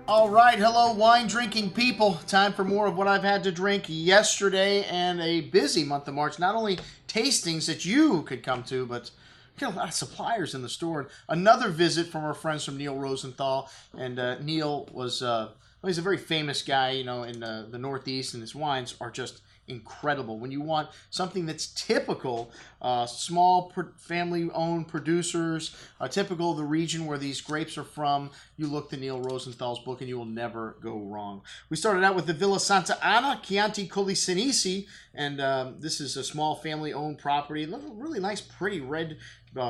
All right, hello wine drinking people. Time for more of what I've had to drink yesterday and a busy month of March. Not only tastings that you could come to, but a lot of suppliers in the store. Another visit from our friends from Neal Rosenthal. And Neal was, he's a very famous guy, in the Northeast, and his wines are just incredible. When you want something that's typical, small family-owned producers, typical of the region where these grapes are from, you look to Neal Rosenthal's book and you will never go wrong. We started out with the Villa Santa Anna, Chianti, Colli, Senesi, and this is a small family-owned property. Really nice, pretty red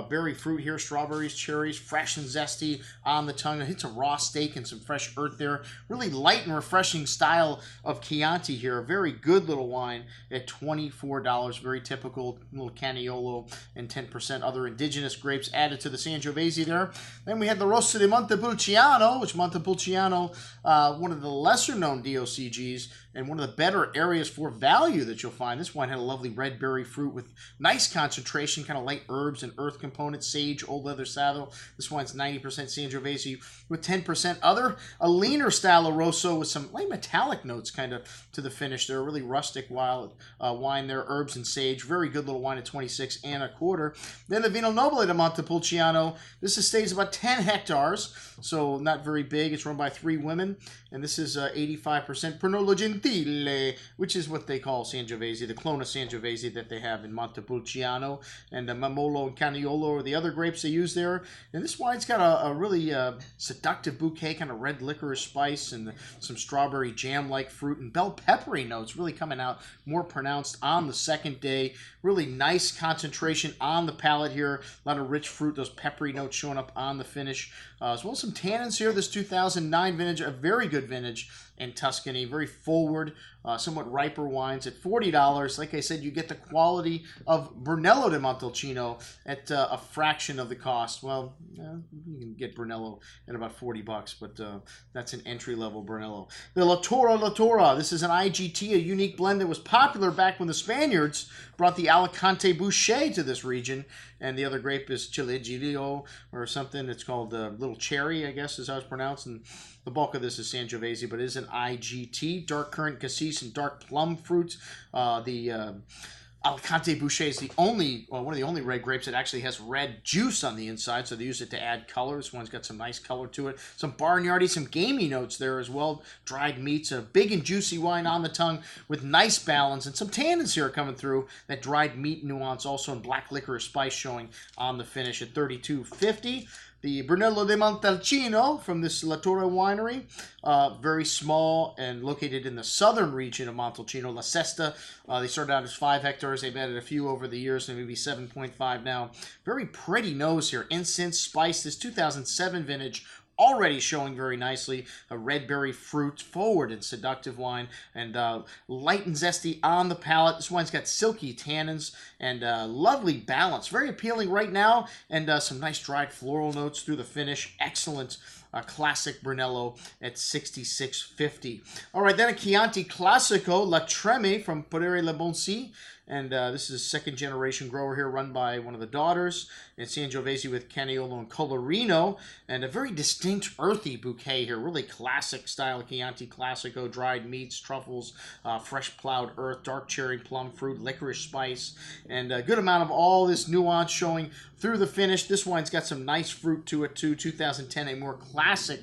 berry fruit here, strawberries, cherries, fresh and zesty on the tongue. It hits a raw steak and some fresh earth there. Really light and refreshing style of Chianti here. A very good little wine at $24. Very typical, little Canaolo and 10% other indigenous grapes added to the Sangiovese there. Then we had the Rosso de Montepulciano, which Montepulciano, one of the lesser known DOCGs and one of the better areas for value that you'll find. This wine had a lovely red berry fruit with nice concentration, kind of light herbs and earth components, sage, old leather saddle. This wine's 90% Sangiovese with 10% other. A leaner style of Rosso with some light metallic notes kind of to the finish there. Really rustic wild wine there, herbs and sage. Very good little wine at 26 and a quarter. Then the Vino Nobile de Montepulciano. This estate is about 10 hectares, so not very big. It's run by 3 women, and this is 85% Brunello Gentile, which is what they call Sangiovese, the clone of Sangiovese that they have in Montepulciano, and Mamolo and Canaolo are the other grapes they use there. And this wine's got a really seductive bouquet, kind of red licorice spice and some strawberry jam-like fruit and bell peppery notes really coming out more pronounced on the second day. Really nice concentration on the palate here. A lot of rich fruit, those peppery notes showing up on the finish. As well as some tannins here. This 2009 vintage, a very good vintage in Tuscany. Very forward, somewhat riper wines at $40. Like I said, you get the quality of Brunello de Montalcino at a fraction of the cost. Well, you can get Brunello at about $40, but that's an entry-level Brunello. The La Torre. This is an IGT, a unique blend that was popular back when the Spaniards brought the Alicante Boucher to this region. And the other grape is Chilegiglio or something. It's called Little Cherry, I guess is how it's pronounced. And the bulk of this is Sangiovese, but it is an IGT. Dark currant cassis and dark plum fruit. The Alicante Boucher is one of the only red grapes that actually has red juice on the inside, so they use it to add color. This one's got some nice color to it. Some barnyardy, some gamey notes there as well. Dried meats, a big and juicy wine on the tongue with nice balance, and some tannins here coming through. That dried meat nuance also in black licorice spice showing on the finish at $32.50. The Brunello de Montalcino from this La Torre winery, very small and located in the southern region of Montalcino, La Sesta. They started out as 5 hectares. They've added a few over the years, so maybe 7.5 now. Very pretty nose here. Incense, spice. This 2007 vintage already showing very nicely. A red berry fruit, forward and seductive wine, and light and zesty on the palate. This wine's got silky tannins and lovely balance. Very appealing right now, and some nice dried floral notes through the finish. Excellent classic Brunello at $66.50. All right, then a Chianti Classico, La Trame from Podere Le Boncie. And this is a second-generation grower here run by one of the daughters. It's Sangiovese with Canaolo and Colorino. And a very distinct earthy bouquet here. Really classic style Chianti Classico. Dried meats, truffles, fresh plowed earth, dark cherry, plum fruit, licorice spice. And a good amount of all this nuance showing through the finish. This wine's got some nice fruit to it too. 2010, a more classic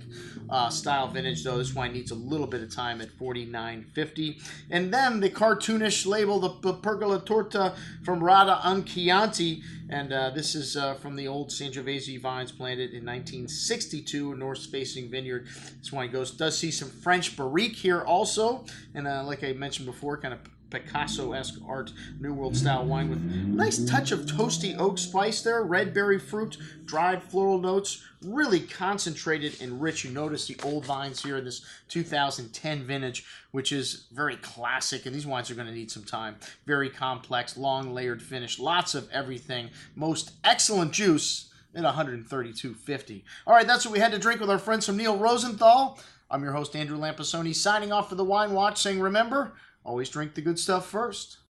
style vintage, though. This wine needs a little bit of time at $49.50. And then the cartoonish label, the Pergole Torte from Radda and Chianti, and this is from the old Sangiovese vines planted in 1962, a north-facing vineyard. This wine does see some French barrique here also, and like I mentioned before, kind of Picasso-esque art, New World style wine with a nice touch of toasty oak spice there, red berry fruit, dried floral notes, really concentrated and rich. You notice the old vines here in this 2010 vintage, which is very classic, and these wines are going to need some time. Very complex, long layered finish, lots of everything, most excellent juice at $132.50. All right, that's what we had to drink with our friends from Neal Rosenthal. I'm your host, Andrew Lampasoni, signing off for the Wine Watch, saying remember, always drink the good stuff first.